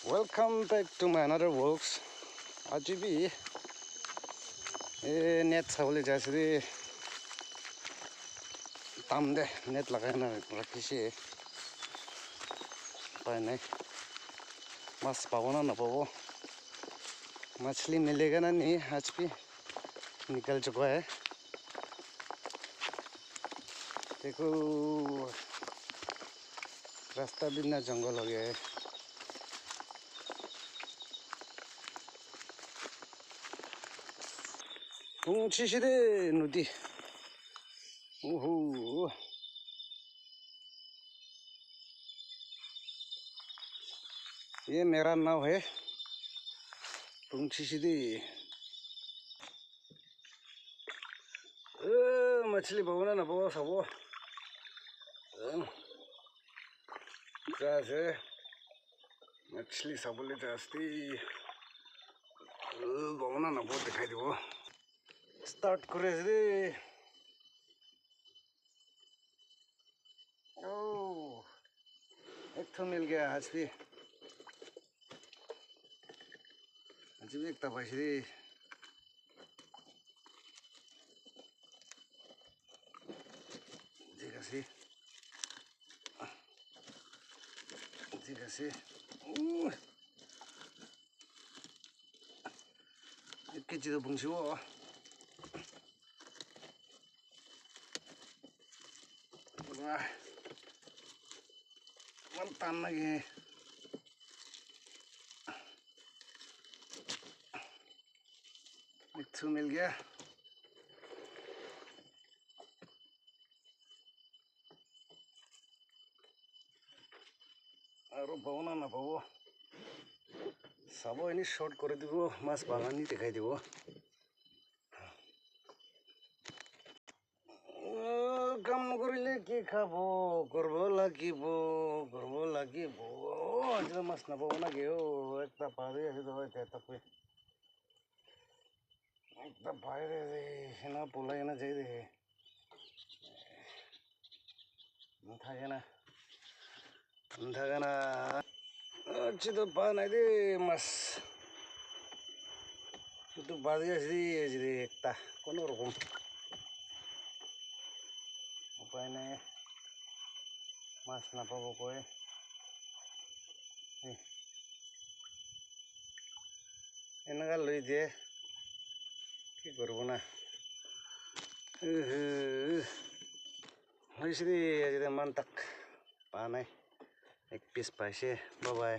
Welcome back to my another works. आज भी net सावले जैसे ताम दे नेट लगाए ना रखी से पाए नहीं मस्त पावो ना पावो मछली मिलेगा ना नहीं आज भी निकल चुका है देखो रास्ता भी ना जंगल हो गया है शीशे नदी ओहो ये मेरा नाव है शीशे मछली बहुना ना बहु सबो जैसे मछली सबले जास्ती बहुना ना बहुत दिखाई दे वो स्टार्ट करे रे ओ एक तो मिल गया आज भी एक तबाशरी जी कैसे एक चीज़ बुंशी वो मन तान लगे मिट्टू मिल गया और बहुना ना बहु सब इन्हीं शॉर्ट करे दिवो मास बागानी दिखाई दिवो काम नकरिले के खाबो करबो लागिबो आज मास ना बहु ना गेओ एकटा पारे আছে তো এটা তবে একটা বাইরে রে সেনা পোলাই না যাই রে থাকে না अच्छी तो पा नहीं दे मस तो बादी ऐसी ऐसी एकता कौन रकम उपाय नहीं मस ना पाबो कोई इनका लई दे কি করব না হইছে আজি মান তাক পা নাই এক পিস পাইছে বাবাই